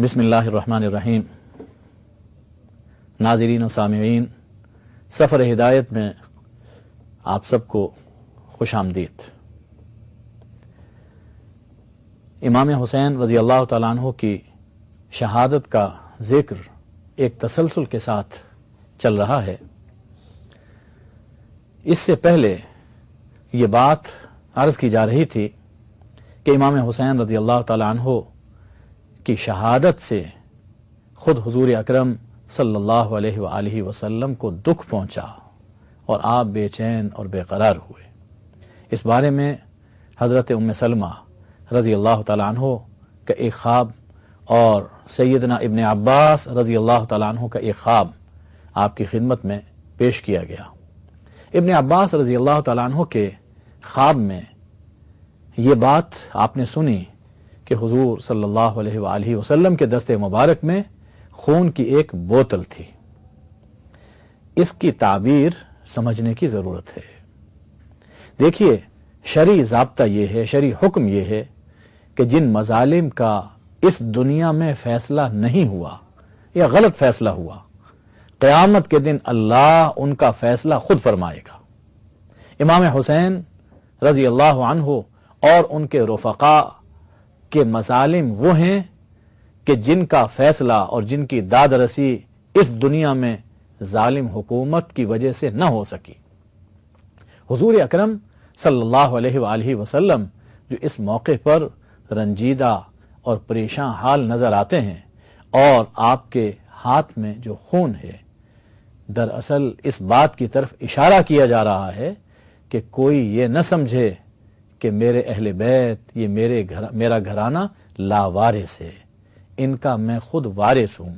بسم اللہ الرحمن الرحیم۔ ناظرین و سامعین، سفر ہدایت میں آپ سب کو خوش آمدید۔ امام حسین رضی اللہ تعالیٰ عنہ کی شہادت کا ذکر ایک تسلسل کے ساتھ چل رہا ہے۔ اس سے پہلے یہ بات عرض کی جا رہی تھی کہ امام حسین رضی اللہ تعالیٰ عنہ کی شہادت سے خود حضور اکرم صلی اللہ علیہ وآلہ وسلم کو دکھ پہنچا اور آپ بے چین اور بے قرار ہوئے۔ اس بارے میں حضرت ام سلمہ رضی اللہ تعالیٰ عنہ کا ایک خواب اور سیدنا ابن عباس رضی اللہ تعالیٰ عنہ کا ایک خواب آپ کی خدمت میں پیش کیا گیا۔ ابن عباس رضی اللہ تعالیٰ عنہ کے خواب میں یہ بات آپ نے سنی کہ حضور صلی اللہ علیہ وآلہ وسلم کے دست مبارک میں خون کی ایک بوتل تھی۔ اس کی تعبیر سمجھنے کی ضرورت ہے۔ دیکھیے، شرعی ضابطہ یہ ہے، شرعی حکم یہ ہے کہ جن مظالم کا اس دنیا میں فیصلہ نہیں ہوا یا غلط فیصلہ ہوا، قیامت کے دن اللہ ان کا فیصلہ خود فرمائے گا۔ امام حسین رضی اللہ عنہ اور ان کے رفقاء کے مظالم وہ ہیں کہ جن کا فیصلہ اور جن کی داد رسی اس دنیا میں ظالم حکومت کی وجہ سے نہ ہو سکی۔ حضور اکرم صلی اللہ علیہ وآلہ وسلم جو اس موقع پر رنجیدہ اور پریشان حال نظر آتے ہیں، اور آپ کے ہاتھ میں جو خون ہے، دراصل اس بات کی طرف اشارہ کیا جا رہا ہے کہ کوئی یہ نہ سمجھے کہ میرے اہل بیت، یہ میرا گھرانہ لاوارث ہے، ان کا میں خود وارث ہوں،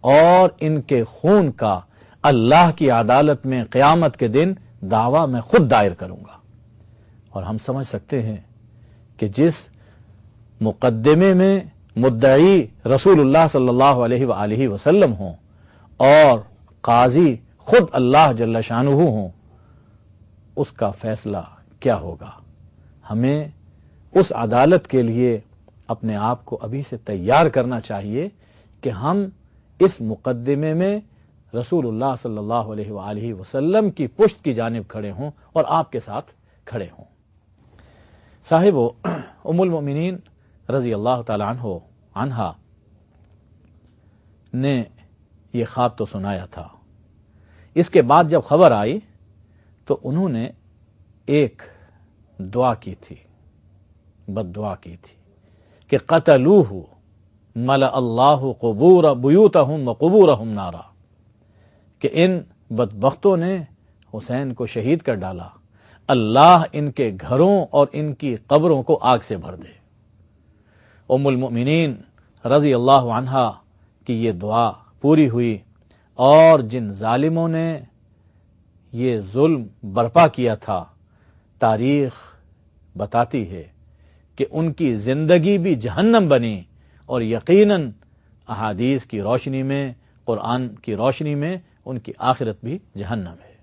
اور ان کے خون کا اللہ کی عدالت میں قیامت کے دن دعویٰ میں خود دائر کروں گا۔ اور ہم سمجھ سکتے ہیں کہ جس مقدمے میں مدعی رسول اللہ صلی اللہ علیہ وآلہ وسلم ہوں اور قاضی خود اللہ جل شانہ ہوں، اس کا فیصلہ کیا ہوگا۔ ہمیں اس عدالت کے لیے اپنے آپ کو ابھی سے تیار کرنا چاہیے کہ ہم اس مقدمے میں رسول اللہ صلی اللہ علیہ وآلہ وسلم کی پشت کی جانب کھڑے ہوں اور آپ کے ساتھ کھڑے ہوں۔ صاحبو، ام المؤمنین رضی اللہ تعالی عنہا نے یہ خواب تو سنایا تھا۔ اس کے بعد جب خبر آئی تو انہوں نے ایک دعا کی تھی، بد دعا کی تھی کہ قتلوہ ملأ اللہ قبور بیوتہم وقبورہم نارا، کہ ان بدبختوں نے حسین کو شہید کر ڈالا، اللہ ان کے گھروں اور ان کی قبروں کو آگ سے بھر دے۔ ام المؤمنین رضی اللہ عنہا کی یہ دعا پوری ہوئی، اور جن ظالموں نے یہ ظلم برپا کیا تھا، تاریخ بتاتی ہے کہ ان کی زندگی بھی جہنم بنی، اور یقیناً احادیث کی روشنی میں، قرآن کی روشنی میں ان کی آخرت بھی جہنم ہے۔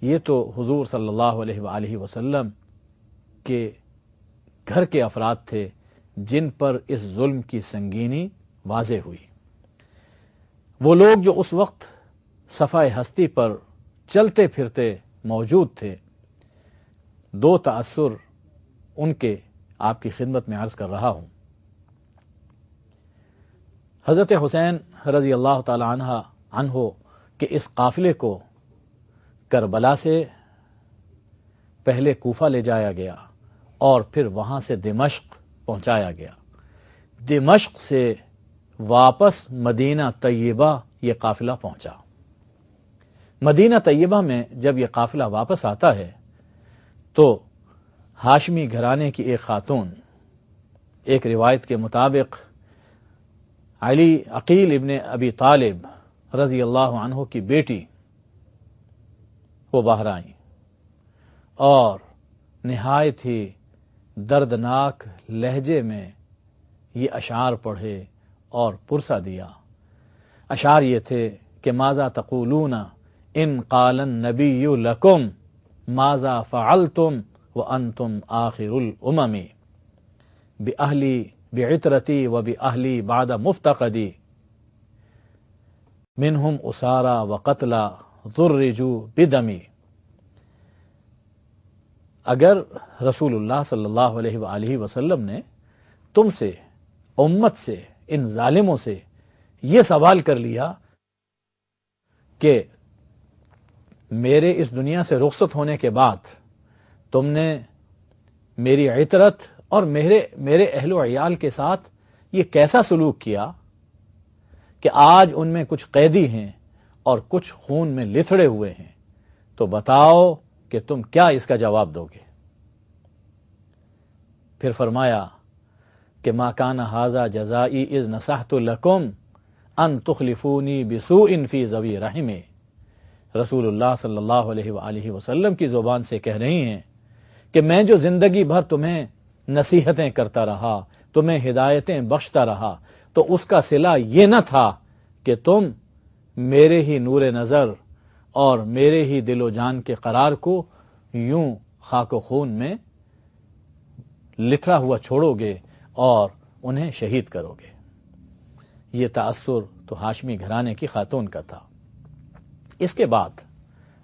یہ تو حضور صلی اللہ علیہ وآلہ وسلم کے گھر کے افراد تھے جن پر اس ظلم کی سنگینی واضح ہوئی۔ وہ لوگ جو اس وقت صفحہ ہستی پر چلتے پھرتے موجود تھے، دو تأثر ان کے آپ کی خدمت میں عرض کر رہا ہوں۔ حضرت حسین رضی اللہ تعالی عنہ کے اس قافلے کو کربلا سے پہلے کوفہ لے جایا گیا اور پھر وہاں سے دمشق پہنچایا گیا۔ دمشق سے واپس مدینہ طیبہ یہ قافلہ پہنچا۔ مدینہ طیبہ میں جب یہ قافلہ واپس آتا ہے تو ہاشمی گھرانے کی ایک خاتون، ایک روایت کے مطابق عقیل ابن ابی طالب رضی اللہ عنہ کی بیٹی، وہ باہر آئیں اور نہایت ہی دردناک لہجے میں یہ اشعار پڑھے اور پرسہ دیا۔ اشعار یہ تھے کہ ماذا تقولون ان قال النبی لکم ماذا فعلتم وانتم آخر الامم بأہلی بعطرتی و بأہلی بعد مفتقدی منہم اسارا و قتلا ذرجو بدمی. اگر رسول اللہ صلی اللہ علیہ وآلہ وسلم نے تم سے، امت سے، ان ظالموں سے یہ سوال کر لیا کہ میرے اس دنیا سے رخصت ہونے کے بعد تم نے میری عطرت اور میرے اہل و عیال کے ساتھ یہ کیسا سلوک کیا کہ آج ان میں کچھ قیدی ہیں اور کچھ خون میں لتھڑے ہوئے ہیں، تو بتاؤ کہ تم کیا اس کا جواب دو گے؟ پھر فرمایا کہ ما کان ھذا جزائی اذ نصحت لکم ان تخلفونی بسوء فی ذوی رحم. رسول اللہ صلی اللہ علیہ وآلہ وسلم کی زبان سے کہہ رہی ہیں کہ میں جو زندگی بھر تمہیں نصیحتیں کرتا رہا، تمہیں ہدایتیں بخشتا رہا، تو اس کا صلہ یہ نہ تھا کہ تم میرے ہی نور نظر اور میرے ہی دل و جان کے قرار کو یوں خاک و خون میں لتھڑا ہوا چھوڑو گے اور انہیں شہید کرو گے. یہ تأثر تو ہاشمی گھرانے کی خاتون کا تھا. اس کے بعد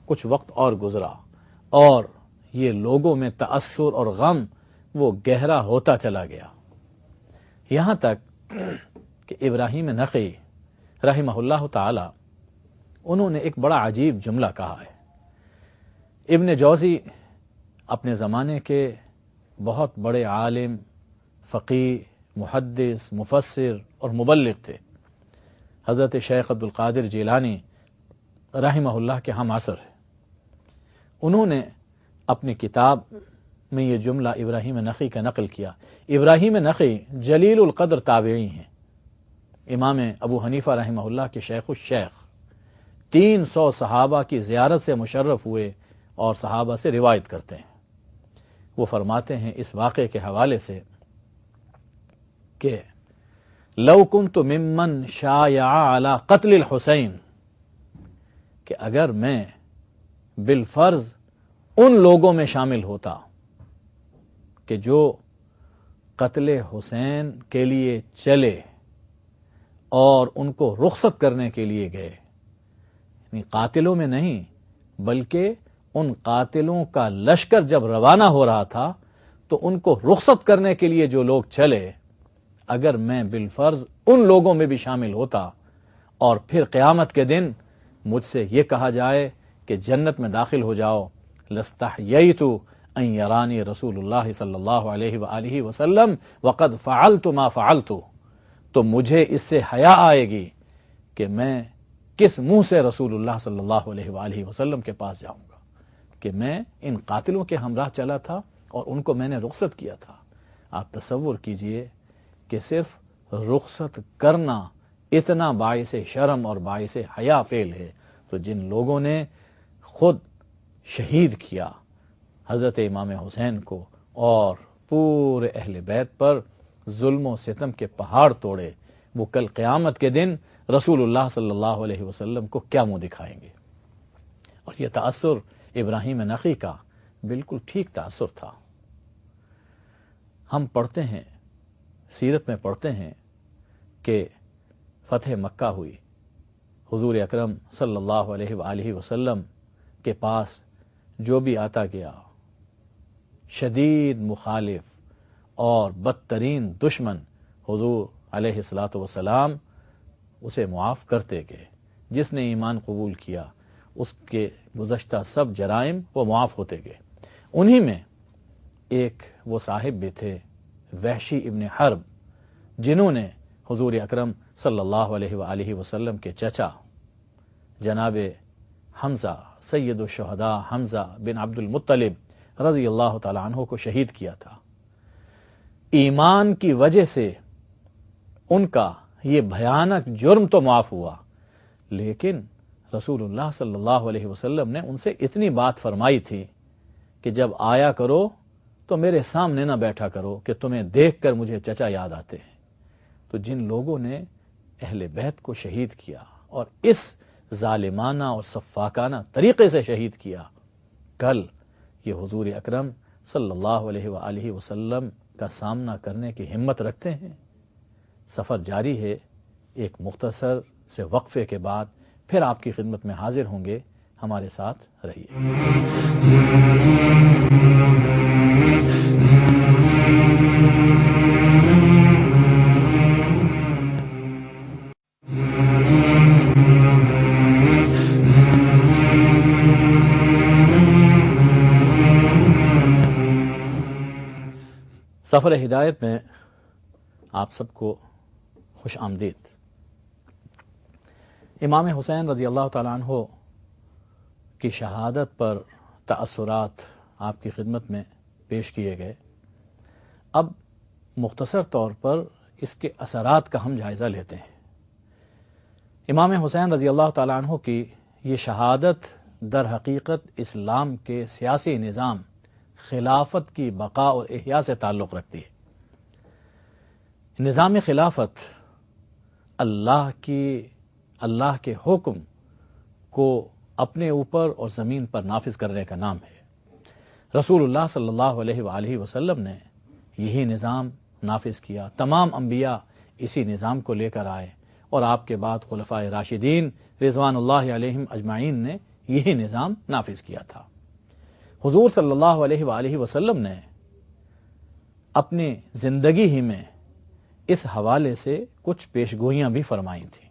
کچھ وقت اور گزرا اور یہ لوگوں میں تأثر اور غم وہ گہرا ہوتا چلا گیا، یہاں تک کہ ابراہیم نخعی رحمہ اللہ تعالی انہوں نے ایک بڑا عجیب جملہ کہا ہے. ابن جوزی اپنے زمانے کے بہت بڑے عالم، فقیہ، محدث، مفسر اور مبلغ تھے. حضرت شیخ عبد القادر جیلانی رحمہ اللہ کے ہم عصر ہیں. انہوں نے اپنی کتاب میں یہ جملہ ابراہیم نخعی کا نقل کیا. ابراہیم نخعی جلیل القدر تابعی ہیں، امام ابو حنیفہ رحمہ اللہ کے شیخ الشیخ، 300 صحابہ کی زیارت سے مشرف ہوئے اور صحابہ سے روایت کرتے ہیں. وہ فرماتے ہیں اس واقعے کے حوالے سے کہ لو کنت ممن شایع علی قتل الحسین، کہ اگر میں بالفرض ان لوگوں میں شامل ہوتا کہ جو قتل حسین کے لیے چلے اور ان کو رخصت کرنے کے لیے گئے، یعنی قاتلوں میں نہیں بلکہ ان قاتلوں کا لشکر جب روانہ ہو رہا تھا تو ان کو رخصت کرنے کے لیے جو لوگ چلے، اگر میں بالفرض ان لوگوں میں بھی شامل ہوتا اور پھر قیامت کے دن مجھ سے یہ کہا جائے کہ جنت میں داخل ہو جاؤ، لستحییت ان یرانی رسول اللہ صلی اللہ علیہ وآلہ وسلم وقد فعلت ما فعلت، تو مجھے اس سے حیا آئے گی کہ میں کس منہ سے رسول اللہ صلی اللہ علیہ وآلہ وسلم کے پاس جاؤں گا کہ میں ان قاتلوں کے ہمراہ چلا تھا اور ان کو میں نے رخصت کیا تھا. آپ تصور کیجئے کہ صرف رخصت کرنا اتنا باعث شرم اور باعث حیا فعل ہے، تو جن لوگوں نے خود شہید کیا حضرت امام حسین کو اور پورے اہل بیت پر ظلم و ستم کے پہاڑ توڑے، وہ کل قیامت کے دن رسول اللہ صلی اللہ علیہ وسلم کو کیا منہ دکھائیں گے؟ اور یہ تأثر ابراہیم نخعی کا بالکل ٹھیک تأثر تھا. ہم پڑھتے ہیں، سیرت میں پڑھتے ہیں کہ فتح مکہ ہوئی، حضور اکرم صلی اللہ علیہ وآلہ وسلم کے پاس جو بھی آتا گیا، شدید مخالف اور بدترین دشمن حضور علیہ الصلاۃ والسلام اسے معاف کرتے گئے. جس نے ایمان قبول کیا اس کے گزشتہ سب جرائم وہ معاف ہوتے گئے. انہی میں ایک وہ صاحب بھی تھے وحشی ابن حرب، جنہوں نے حضور اکرم صلی اللہ علیہ وآلہ وسلم کے چچا جناب حمزہ سید الشہداء حمزہ بن عبد المطلب رضی اللہ تعالی عنہ کو شہید کیا تھا. ایمان کی وجہ سے ان کا یہ بھیانک جرم تو معاف ہوا، لیکن رسول اللہ صلی اللہ علیہ وسلم نے ان سے اتنی بات فرمائی تھی کہ جب آیا کرو تو میرے سامنے نہ بیٹھا کرو کہ تمہیں دیکھ کر مجھے چچا یاد آتے ہیں. تو جن لوگوں نے اہل بیت کو شہید کیا اور اس ظالمانہ اور سفاکانہ طریقے سے شہید کیا، کل یہ حضور اکرم صلی اللہ علیہ وآلہ وسلم کا سامنا کرنے کی ہمت رکھتے ہیں؟ سفر جاری ہے. ایک مختصر سے وقفے کے بعد پھر آپ کی خدمت میں حاضر ہوں گے. ہمارے ساتھ رہیے. سفر ہدایت میں آپ سب کو خوش آمدید. امام حسین رضی اللہ تعالیٰ عنہ کی شہادت پر تأثرات آپ کی خدمت میں پیش کیے گئے. اب مختصر طور پر اس کے اثرات کا ہم جائزہ لیتے ہیں. امام حسین رضی اللہ تعالیٰ عنہ کی یہ شہادت در حقیقت اسلام کے سیاسی نظام خلافت کی بقا اور احیاء سے تعلق رکھتی ہے. نظام خلافت اللہ کے حکم کو اپنے اوپر اور زمین پر نافذ کرنے کا نام ہے. رسول اللہ صلی اللہ علیہ وآلہ وسلم نے یہی نظام نافذ کیا. تمام انبیاء اسی نظام کو لے کر آئے اور آپ کے بعد خلفائے راشدین رضوان اللہ علیہم اجمعین نے یہی نظام نافذ کیا تھا. حضور صلی اللہ علیہ وآلہ وسلم نے اپنی زندگی ہی میں اس حوالے سے کچھ پیشگوئیاں بھی فرمائی تھیں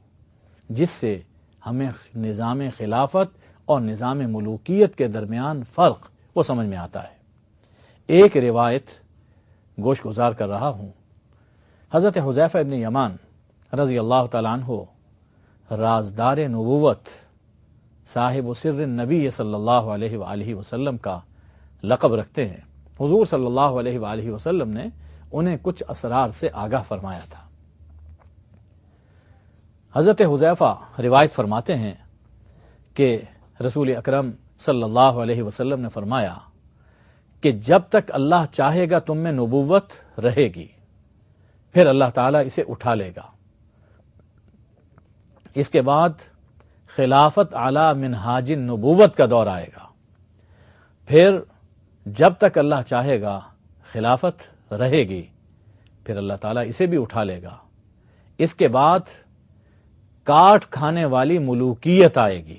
جس سے ہمیں نظام خلافت اور نظام ملوکیت کے درمیان فرق وہ سمجھ میں آتا ہے. ایک روایت گوش گزار کر رہا ہوں. حضرت حذیفہ ابن یمان رضی اللہ تعالیٰ عنہ رازدار نبوت صاحب سر النبی صلی اللہ علیہ وآلہ وسلم کا لقب رکھتے ہیں. حضور صلی اللہ علیہ وآلہ وسلم نے انہیں کچھ اسرار سے آگاہ فرمایا تھا. حضرت حذیفہ روایت فرماتے ہیں کہ رسول اکرم صلی اللہ علیہ وسلم نے فرمایا کہ جب تک اللہ چاہے گا تم میں نبوت رہے گی، پھر اللہ تعالیٰ اسے اٹھا لے گا. اس کے بعد خلافت علی منہاج النبوت کا دور آئے گا. پھر جب تک اللہ چاہے گا خلافت رہے گی، پھر اللہ تعالیٰ اسے بھی اٹھا لے گا. اس کے بعد کاٹ کھانے والی ملوکیت آئے گی،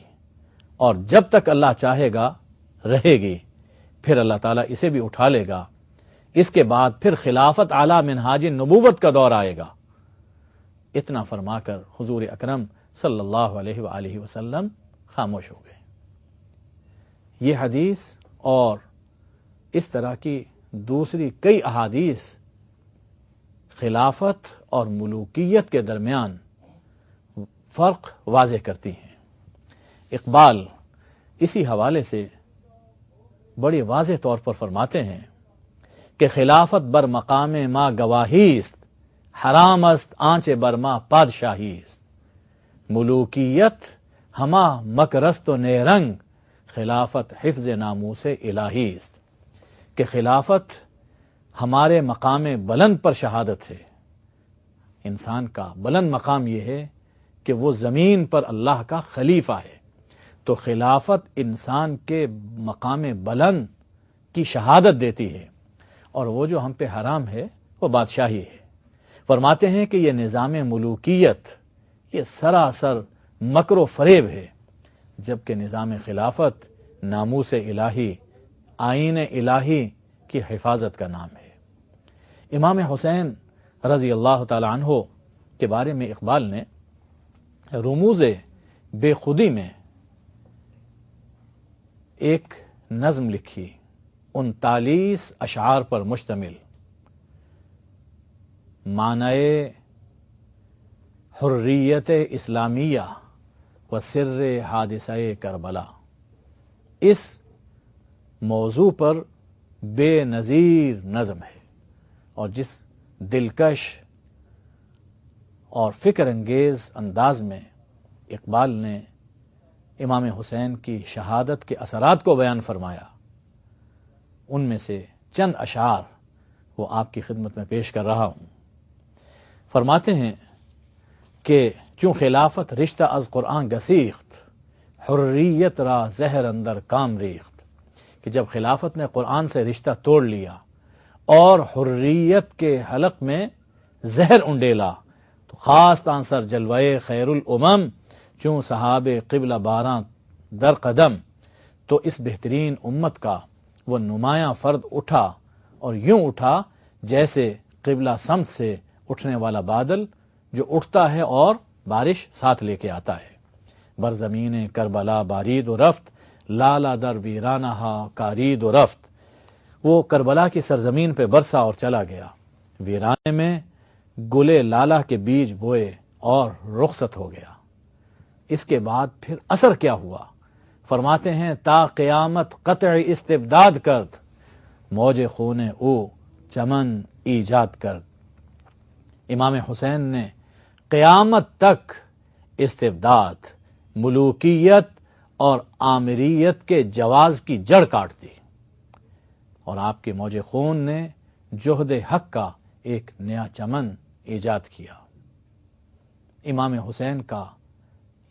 اور جب تک اللہ چاہے گا رہے گی، پھر اللہ تعالیٰ اسے بھی اٹھا لے گا. اس کے بعد پھر خلافت علی منہاج النبوت کا دور آئے گا. اتنا فرما کر حضور اکرم صلی اللہ علیہ وآلہ وسلم خاموش ہو گئے. یہ حدیث اور اس طرح کی دوسری کئی احادیث خلافت اور ملوکیت کے درمیان فرق واضح کرتی ہیں. اقبال اسی حوالے سے بڑی واضح طور پر فرماتے ہیں کہ خلافت بر مقام ما گواہی است، حرام است آنچ بر ما پادشاہی است. ملوکیت ہما مکرست و نیرنگ، خلافت حفظ ناموس الہی است. کہ خلافت ہمارے مقام بلند پر شہادت ہے. انسان کا بلند مقام یہ ہے کہ وہ زمین پر اللہ کا خلیفہ ہے. تو خلافت انسان کے مقام بلند کی شہادت دیتی ہے، اور وہ جو ہم پہ حرام ہے وہ بادشاہی ہے. فرماتے ہیں کہ یہ نظام ملوکیت یہ سراسر مکر و فریب ہے، جبکہ نظام خلافت ناموس الہی، آئین الہی کی حفاظت کا نام ہے. امام حسین رضی اللہ تعالی عنہ کے بارے میں اقبال نے رموز بے خودی میں ایک نظم لکھی، 39 اشعار پر مشتمل. معنی حریت اسلامیہ و سر حادثہ کربلا. اس موضوع پر بے نظیر نظم ہے، اور جس دلکش اور فکر انگیز انداز میں اقبال نے امام حسین کی شہادت کے اثرات کو بیان فرمایا، ان میں سے چند اشعار وہ آپ کی خدمت میں پیش کر رہا ہوں. فرماتے ہیں کہ چون خلافت رشتہ از قرآن گسیخت، حریت را زہر اندر کام ریخت. کہ جب خلافت نے قرآن سے رشتہ توڑ لیا اور حریت کے حلق میں زہر انڈیلا، خاص تانسر جلوے خیر الامم، چوں صحاب قبلہ باراں در قدم، تو اس بہترین امت کا وہ نمایاں فرد اٹھا، اور یوں اٹھا جیسے قبلہ سمت سے اٹھنے والا بادل جو اٹھتا ہے اور بارش ساتھ لے کے آتا ہے۔ بر زمین کربلا بارید و رفت، لالا در ویرانہا کارید و رفت، وہ کربلا کی سرزمین پہ برسا اور چلا گیا، ویرانے میں گلے لالا کے بیج بوئے اور رخصت ہو گیا۔ اس کے بعد پھر اثر کیا ہوا؟ فرماتے ہیں تا قیامت قطع استبداد کرد، موج خون او چمن ایجاد کرد۔ امام حسین نے قیامت تک استبداد، ملوکیت اور آمریت کے جواز کی جڑ کاٹ دی، اور آپ کے موج خون نے جہد حق کا ایک نیا چمن ایجاد کیا۔ امام حسین کا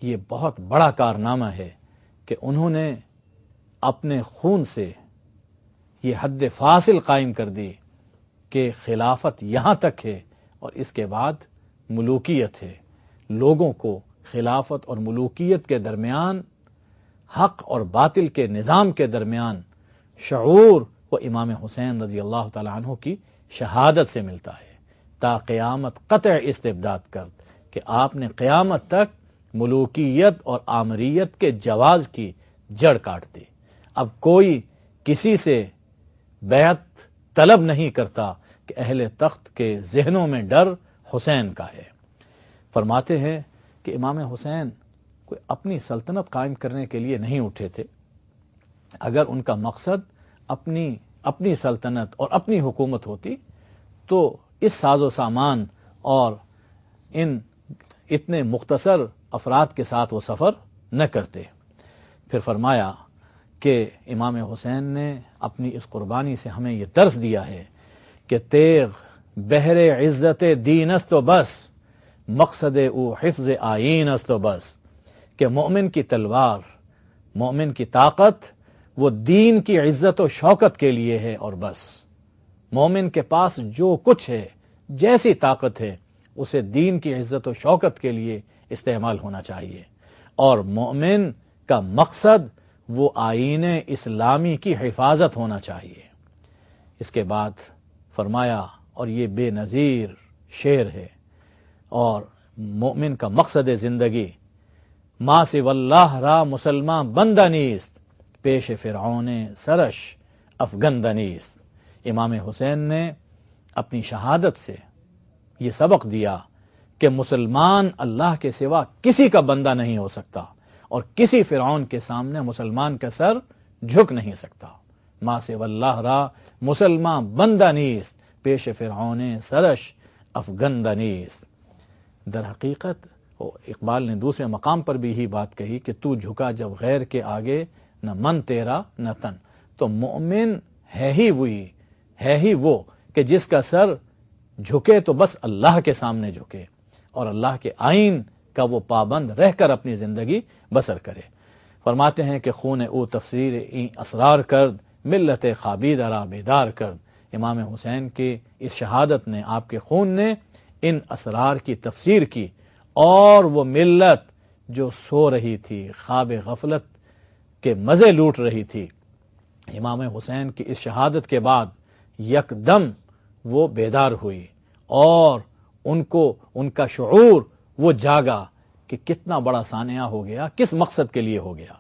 یہ بہت بڑا کارنامہ ہے کہ انہوں نے اپنے خون سے یہ حد فاصل قائم کر دی کہ خلافت یہاں تک ہے اور اس کے بعد ملوکیت ہے۔ لوگوں کو خلافت اور ملوکیت کے درمیان، حق اور باطل کے نظام کے درمیان شعور وہ امام حسین رضی اللہ تعالی عنہ کی شہادت سے ملتا ہے۔ تا قیامت قطع استبداد کرد، کہ آپ نے قیامت تک ملوکیت اور آمریت کے جواز کی جڑ کاٹ دی۔ اب کوئی کسی سے بیعت طلب نہیں کرتا کہ اہل تخت کے ذہنوں میں ڈر حسین کا ہے۔ فرماتے ہیں کہ امام حسین کوئی اپنی سلطنت قائم کرنے کے لیے نہیں اٹھے تھے۔ اگر ان کا مقصد اپنی سلطنت اور اپنی حکومت ہوتی تو اس ساز و سامان اور ان اتنے مختصر افراد کے ساتھ وہ سفر نہ کرتے۔ پھر فرمایا کہ امام حسین نے اپنی اس قربانی سے ہمیں یہ درس دیا ہے کہ تیغ بہر عزت دین است و بس، مقصد او حفظ آئین است و بس، کہ مومن کی تلوار، مومن کی طاقت وہ دین کی عزت و شوکت کے لیے ہے اور بس۔ مومن کے پاس جو کچھ ہے، جیسی طاقت ہے، اسے دین کی عزت و شوکت کے لیے استعمال ہونا چاہیے، اور مومن کا مقصد وہ آئین اسلامی کی حفاظت ہونا چاہیے۔ اس کے بعد فرمایا، اور یہ بے نظیر شعر ہے، اور مومن کا مقصد زندگی ما سوی اللہ را مسلمان بندہ نیست، پیش فرعون سرش افگندہ نیست۔ امام حسین نے اپنی شہادت سے یہ سبق دیا کہ مسلمان اللہ کے سوا کسی کا بندہ نہیں ہو سکتا، اور کسی فرعون کے سامنے مسلمان کا سر جھک نہیں سکتا۔ ما سوی اللہ را مسلمان بندہ نیست، پیش فرعون سرش افگندہ نیست۔ در حقیقت اقبال نے دوسرے مقام پر بھی یہی بات کہی کہ تو جھکا جب غیر کے آگے، نہ من تیرا نہ تن۔ تو مومن ہے ہی وہ کہ جس کا سر جھکے تو بس اللہ کے سامنے جھکے، اور اللہ کے آئین کا وہ پابند رہ کر اپنی زندگی بسر کرے۔ فرماتے ہیں کہ خون او تفسیر این اسرار کرد، ملت خابید را بیدار کرد۔ امام حسین کی اس شہادت نے، آپ کے خون نے ان اسرار کی تفسیر کی، اور وہ ملت جو سو رہی تھی، خواب غفلت کے مزے لوٹ رہی تھی، امام حسین کی اس شہادت کے بعد یکدم وہ بیدار ہوئی، اور ان کا شعور وہ جاگا کہ کتنا بڑا سانحہ ہو گیا، کس مقصد کے لیے ہو گیا۔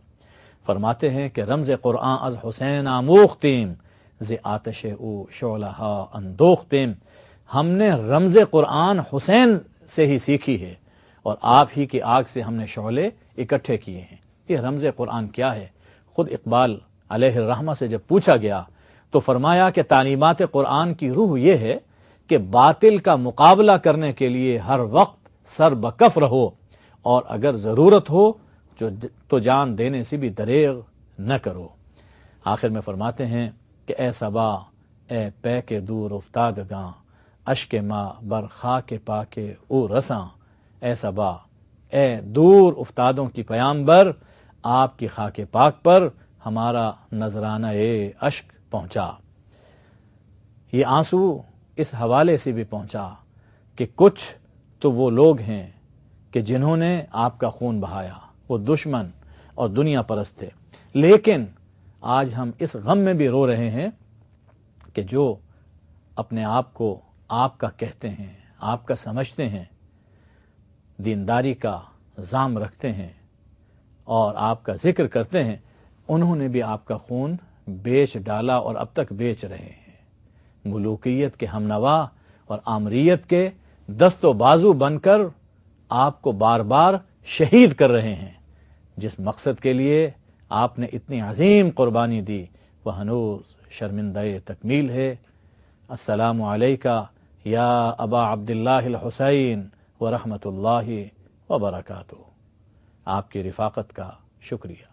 فرماتے ہیں کہ رمز قرآن از حسین آموختیم، ز آتش او شعلہا اندوختیم۔ ہم نے رمز قرآن حسین سے ہی سیکھی ہے، اور آپ ہی کی آگ سے ہم نے شعلے اکٹھے کیے ہیں۔ یہ رمز قرآن کیا ہے؟ خود اقبال علیہ الرحمہ سے جب پوچھا گیا تو فرمایا کہ تعلیمات قرآن کی روح یہ ہے کہ باطل کا مقابلہ کرنے کے لیے ہر وقت سر بکف رہو، اور اگر ضرورت ہو تو جان دینے سے بھی دریغ نہ کرو۔ آخر میں فرماتے ہیں کہ اے صبا، اے پے کے دور افتادگاں، اشک ماں بر خاک پاک او رساں۔ اے صبا، اے دور افتادوں کی پیامبر، آپ کی خاک پاک پر ہمارا نذرانہ اشک پہنچا۔ یہ آنسو اس حوالے سے بھی پہنچا کہ کچھ تو وہ لوگ ہیں کہ جنہوں نے آپ کا خون بہایا، وہ دشمن اور دنیا پرست تھے۔ لیکن آج ہم اس غم میں بھی رو رہے ہیں کہ جو اپنے آپ کو آپ کا کہتے ہیں، آپ کا سمجھتے ہیں، دینداری کا زام رکھتے ہیں اور آپ کا ذکر کرتے ہیں، انہوں نے بھی آپ کا خون بیچ ڈالا اور اب تک بیچ رہے ہیں۔ ملوکیت کے ہمنوا اور آمریت کے دست و بازو بن کر آپ کو بار بار شہید کر رہے ہیں۔ جس مقصد کے لیے آپ نے اتنی عظیم قربانی دی وہ ہنوز شرمندہ تکمیل ہے۔ السلام علیکہ یا ابا عبداللہ الحسین ورحمۃ اللہ وبرکاتہ۔ آپ کی رفاقت کا شکریہ۔